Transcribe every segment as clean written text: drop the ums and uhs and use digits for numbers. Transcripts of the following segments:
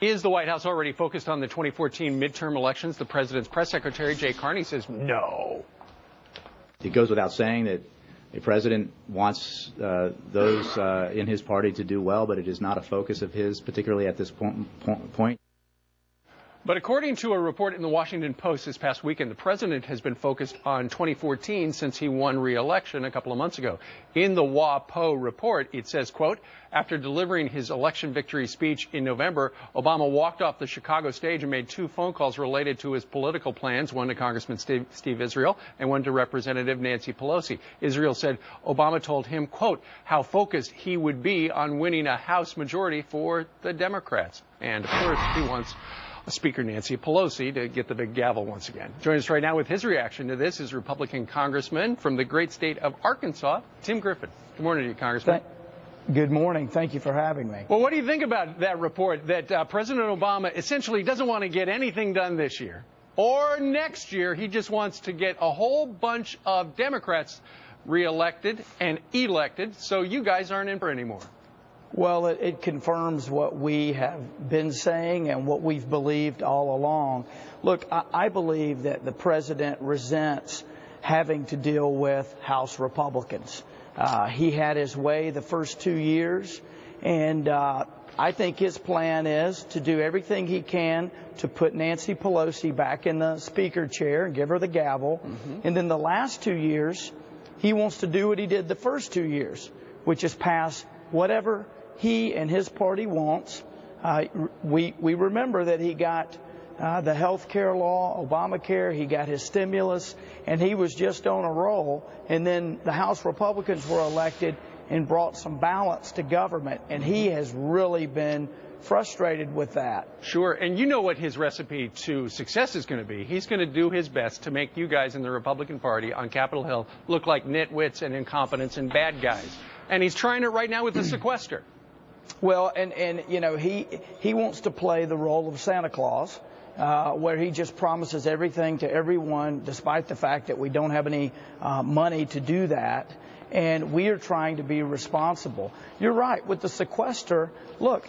Is the White House already focused on the 2014 midterm elections? The president's press secretary, Carney, says no. It goes without saying that a president wants those in his party to do well, but it is not a focus of his, particularly at this point. But according to a report in the Washington Post this past weekend, the president has been focused on 2014 since he won re-election a couple of months ago. In the WAPO report, it says, quote, after delivering his election victory speech in November, Obama walked off the Chicago stage and made 2 phone calls related to his political plans, one to Congressman Steve Israel and one to Representative Nancy Pelosi. Israel said Obama told him, quote, how focused he would be on winning a House majority for the Democrats. And, of course, he wants Speaker Nancy Pelosi to get the big gavel once again. Joining us right now with his reaction to this is Republican Congressman from the great state of Arkansas, Tim Griffin. Good morning to you, Congressman. Good morning. Thank you for having me. Well, what do you think about that report that President Obama essentially doesn't want to get anything done this year or next year? He just wants to get a whole bunch of Democrats reelected and elected, so you guys aren't in for anymore. Well, it confirms what we have been saying and what we've believed all along. Look, I believe that the president resents having to deal with House Republicans. He had his way the first 2 years, and I think his plan is to do everything he can to put Nancy Pelosi back in the speaker chair and give her the gavel. And then the last 2 years, he wants to do what he did the first 2 years, which is pass whatever he and his party wants. We remember that he got the health care law, Obamacare, he got his stimulus, and he was just on a roll. And then the House Republicans were elected and brought some balance to government, and he has really been frustrated with that. Sure, and you know what his recipe to success is going to be. He's going to do his best to make you guys in the Republican Party on Capitol Hill look like nitwits and incompetents and bad guys. And he's trying it right now with the sequester. Well, and you know, he wants to play the role of Santa Claus, where he just promises everything to everyone, despite the fact that we don't have any money to do that. And we are trying to be responsible. You're right, with the sequester, look,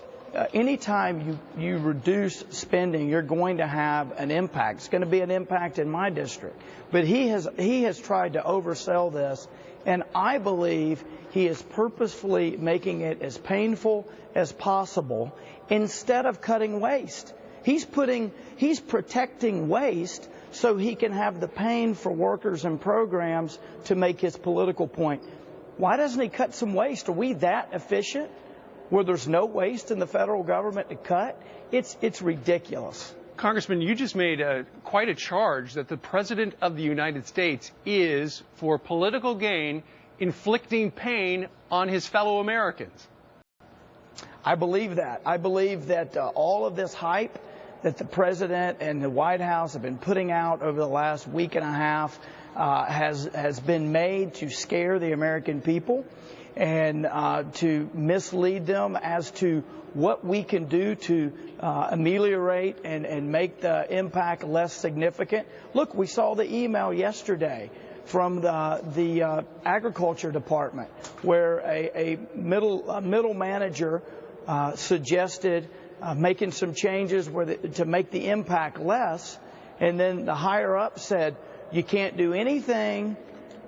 anytime you reduce spending, you're going to have an impact. It's going to be an impact in my district. But he has tried to oversell this, and I believe he is purposefully making it as painful as possible instead of cutting waste. He's protecting waste so he can have the pain for workers and programs to make his political point. Why doesn't he cut some waste? Are we that efficient where there's no waste in the federal government to cut? It's ridiculous. Congressman, you just made quite a charge that the President of the United States is, for political gain, inflicting pain on his fellow Americans. I believe that. I believe that all of this hype that the President and the White House have been putting out over the last week and a half has been made to scare the American people and to mislead them as to what we can do to ameliorate and make the impact less significant. Look, we saw the email yesterday from the Agriculture Department where a middle manager suggested making some changes to make the impact less, and then the higher up said you can't do anything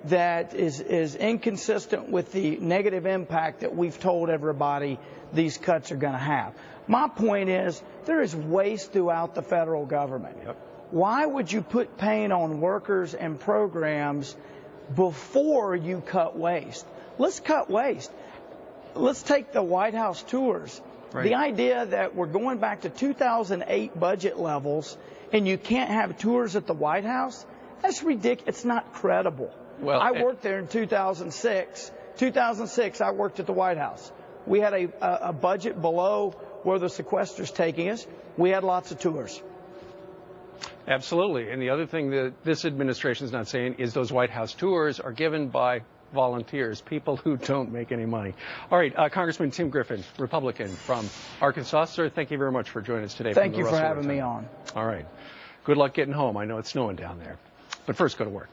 that is inconsistent with the negative impact that we've told everybody these cuts are going to have. My point is there is waste throughout the federal government. Yep. Why would you put pain on workers and programs before you cut waste? Let's cut waste. Let's take the White House tours. Right. The idea that we're going back to 2008 budget levels and you can't have tours at the White House, that's ridiculous. It's not credible. Well, I worked there in 2006. 2006, I worked at the White House. We had a budget below where the sequester's taking us. We had lots of tours. Absolutely. And the other thing that this administration is not saying is those White House tours are given by volunteers, people who don't make any money. All right, Congressman Tim Griffin, Republican from Arkansas. Sir, thank you very much for joining us today. Thank you for having me on. All right. Good luck getting home. I know it's snowing down there. But first, go to work.